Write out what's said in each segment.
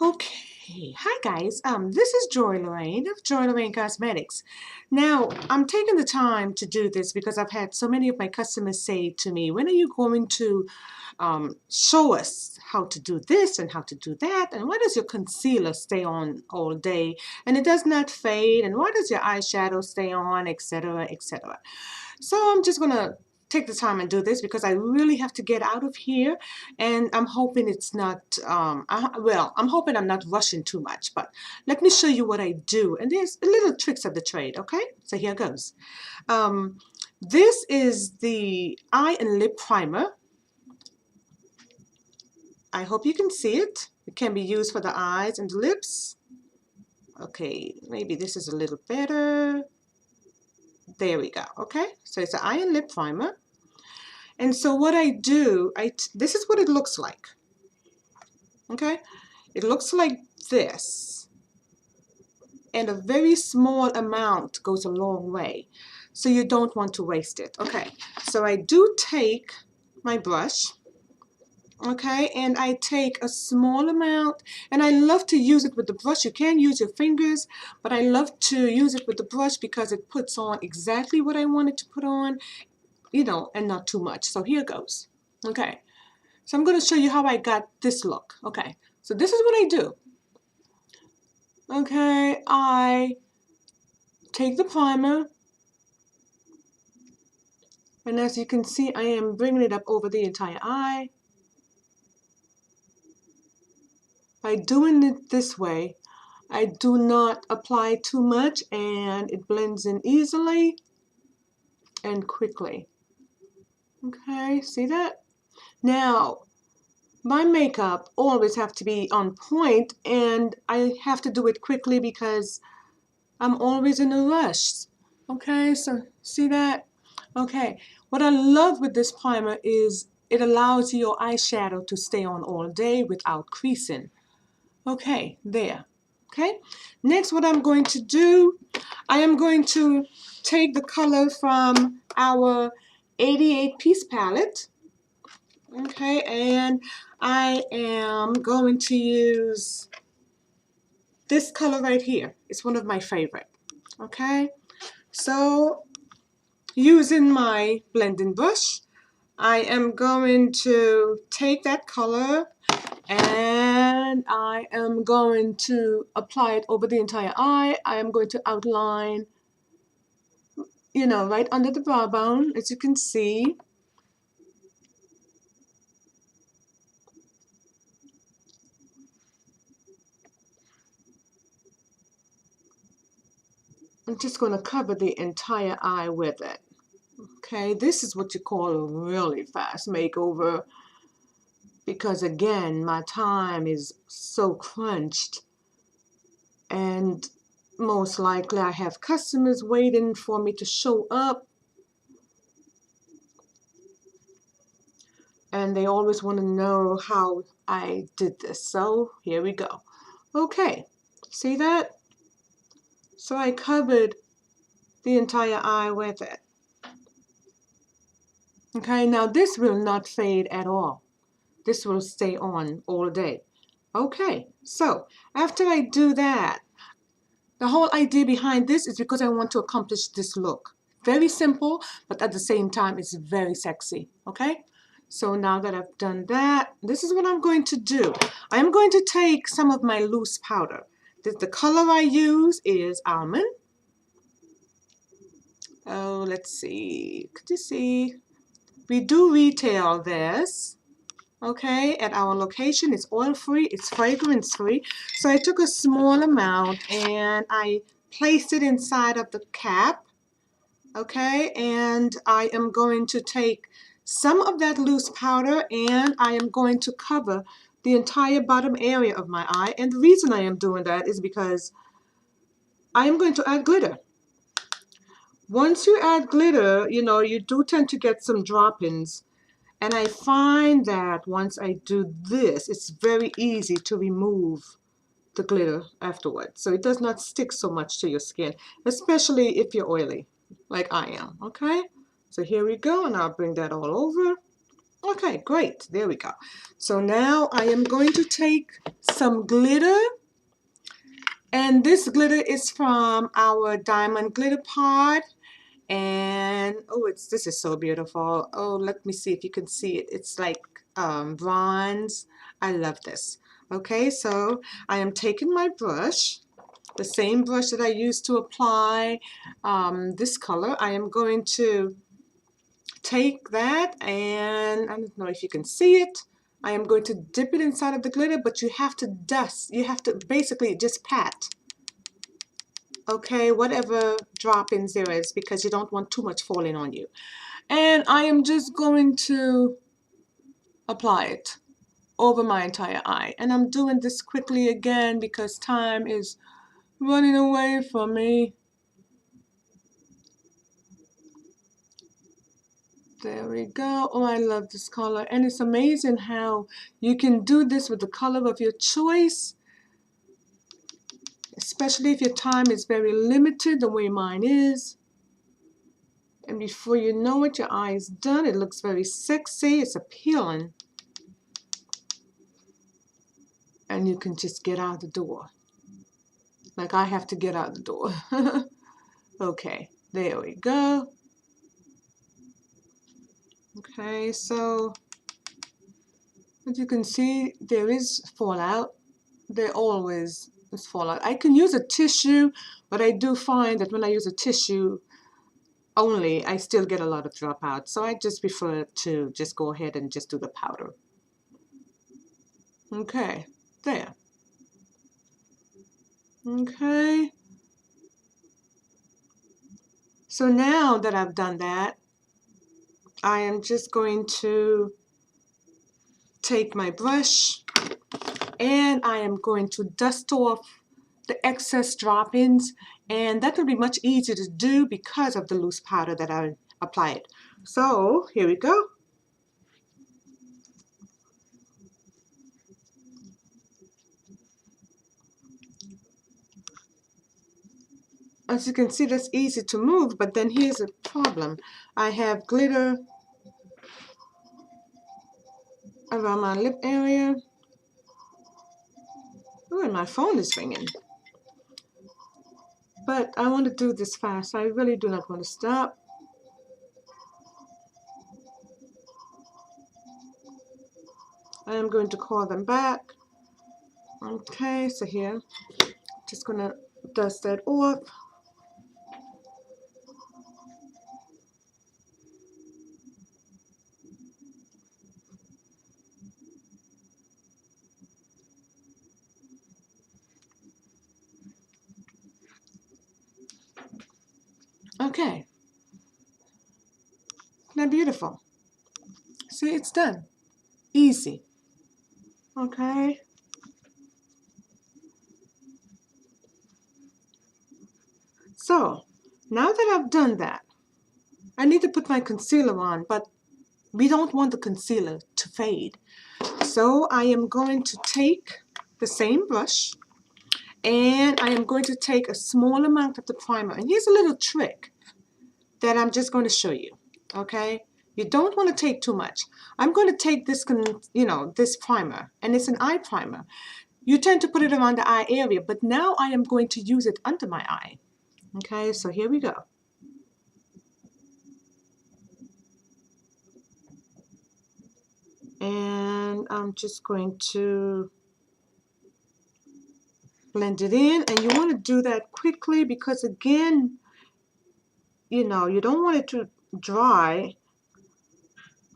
Okay, hi guys. This is Joy Lorraine of Joy Lorraine Cosmetics. Now, I'm taking the time to do this because I've had so many of my customers say to me, when are you going to show us how to do this and how to do that? And why does your concealer stay on all day and it does not fade? And why does your eyeshadow stay on, etc., etc.? So I'm just gonna take the time and do this because I really have to get out of here, and I'm hoping it's not I'm hoping I'm not rushing too much, but let me show you what I do, and there's little tricks of the trade. Okay, so here goes. This is the eye and lip primer. I hope you can see it. It can be used for the eyes and the lips. Okay, maybe this is a little better. There we go. Okay, so it's an eye and lip primer. And so what I do, this is what it looks like. Okay, it looks like this. And a very small amount goes a long way. So you don't want to waste it. Okay, so I do take my brush. Okay, and I take a small amount, and I love to use it with the brush. You can use your fingers, but I love to use it with the brush because it puts on exactly what I want it to put on, you know, and not too much. So here goes. Okay, so I'm going to show you how I got this look. Okay, so this is what I do. Okay, I take the primer, and as you can see, I am bringing it up over the entire eye. By doing it this way, I do not apply too much, and it blends in easily and quickly. Okay, see that? Now, my makeup always have to be on point, and I have to do it quickly because I'm always in a rush. Okay, so see that? Okay, what I love with this primer is it allows your eyeshadow to stay on all day without creasing. Okay, there. Okay, next what I'm going to do, I am going to take the color from our 88 piece palette. Okay, and I am going to use this color right here. It's one of my favorite. Okay, so using my blending brush, I am going to take that color and I am going to apply it over the entire eye. I am going to outline, you know, right under the brow bone, as you can see. I'm just going to cover the entire eye with it. Okay, this is what you call a really fast makeover because again, my time is so crunched, and most likely I have customers waiting for me to show up, and they always want to know how I did this. So here we go. Okay, see that? So I covered the entire eye with it. Okay, now this will not fade at all. This will stay on all day. Okay, so after I do that, the whole idea behind this is because I want to accomplish this look. Very simple, but at the same time, it's very sexy. Okay, so now that I've done that, this is what I'm going to do. I'm going to take some of my loose powder. The color I use is almond. Oh, let's see. Could you see? We do retail this. Okay, at our location. It's oil-free, it's fragrance-free. So I took a small amount and I placed it inside of the cap. Okay, and I am going to take some of that loose powder and I am going to cover the entire bottom area of my eye. And the reason I am doing that is because I am going to add glitter. Once you add glitter, you know, you do tend to get some drop-ins. And I find that once I do this, it's very easy to remove the glitter afterwards. So it does not stick so much to your skin, especially if you're oily, like I am, okay? So here we go, and I'll bring that all over. Okay, great. There we go. So now I am going to take some glitter. And this glitter is from our Diamond Glitter Pot. And oh, this is so beautiful. Oh, let me see if you can see it. It's like bronze. I love this. Okay, so I am taking my brush, the same brush that I used to apply this color. I am going to take that, and I don't know if you can see it. I am going to dip it inside of the glitter, but you have to dust. You have to basically just pat. Okay, whatever drop-ins there is, because you don't want too much falling on you. And I am just going to apply it over my entire eye. And I'm doing this quickly again because time is running away from me. There we go. Oh, I love this color. And it's amazing how you can do this with the color of your choice, especially if your time is very limited, the way mine is. And before you know it, your eye is done. It looks very sexy. It's appealing. And you can just get out the door. Like I have to get out the door. Okay, there we go. Okay, so as you can see, there is fallout. There always is fallout. I can use a tissue, but I do find that when I use a tissue only, I still get a lot of dropout. So I just prefer to just go ahead and just do the powder. Okay, there. Okay. So now that I've done that, I am just going to take my brush and I am going to dust off the excess drop-ins, and that will be much easier to do because of the loose powder that I applied. So here we go. As you can see, that's easy to move, but then here's a problem. I have glitter around my lip area. Oh, and my phone is ringing. But I want to do this fast. I really do not want to stop. I am going to call them back. Okay, so here, just gonna dust that off. Okay, now beautiful. See, it's done. Easy. Okay. So, now that I've done that, I need to put my concealer on, but we don't want the concealer to fade. So I am going to take the same brush and I am going to take a small amount of the primer. And here's a little trick that I'm just going to show you, okay? You don't want to take too much. I'm going to take this, this primer, and it's an eye primer. You tend to put it around the eye area, but now I am going to use it under my eye. Okay, so here we go. And I'm just going to blend it in, and you want to do that quickly because again, you don't want it to dry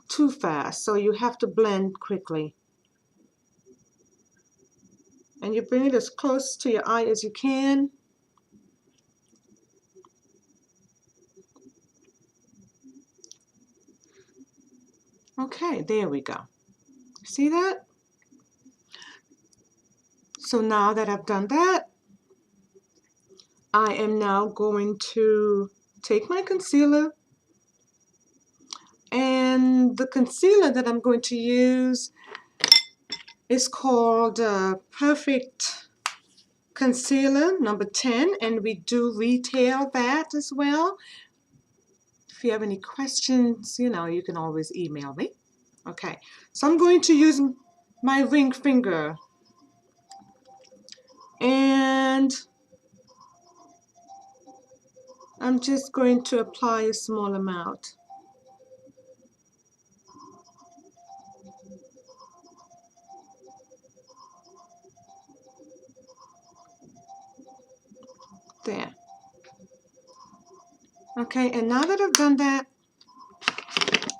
too fast, so you have to blend quickly. And you bring it as close to your eye as you can. Okay, there we go. See that? So now that I've done that, I am now going to take my concealer, and the concealer that I'm going to use is called Perfect Concealer number 10, and we do retail that as well. If you have any questions, you can always email me. Okay, so I'm going to use my ring finger, and I'm just going to apply a small amount. There. Okay, and now that I've done that,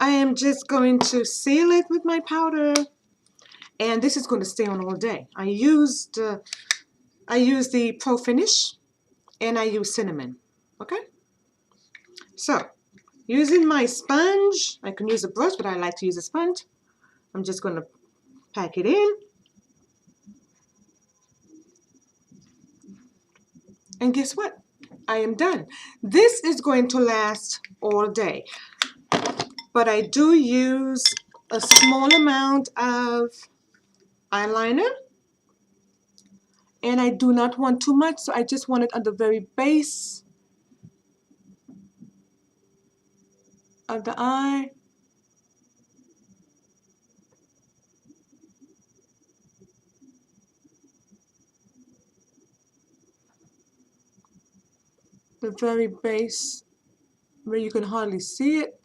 I am just going to seal it with my powder, and this is going to stay on all day. I used the Pro Finish, and I use cinnamon. Okay, so using my sponge, I can use a brush, but I like to use a sponge. I'm just going to pack it in, and guess what? I am done. This is going to last all day, but I do use a small amount of eyeliner, and I do not want too much, so I just want it on the very base of the eye. The very base where you can hardly see it.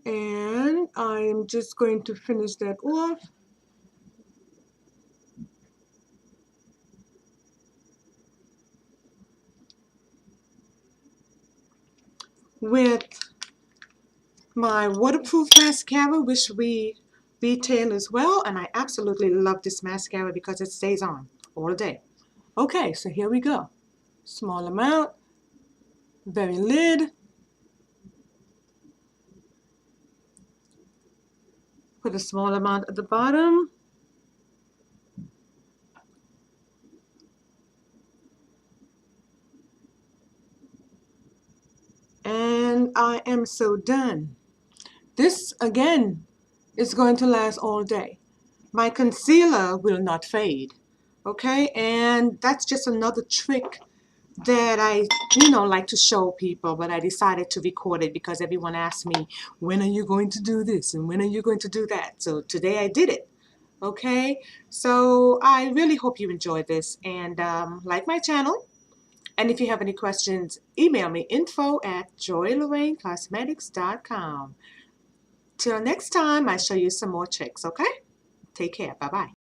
And I am just going to finish that off. With my waterproof mascara, which we retail as well, and I absolutely love this mascara because it stays on all day. Okay, so here we go. Small amount, very lid. Put a small amount at the bottom. And I am so done. This, again, is going to last all day. My concealer will not fade, okay? And that's just another trick that I, like to show people, but I decided to record it because everyone asked me, when are you going to do this and when are you going to do that? So today I did it, okay? So I really hope you enjoyed this, and like my channel. And if you have any questions, email me info@joylorrainecosmetics.com. Till next time, I show you some more tricks, okay? Take care. Bye-bye.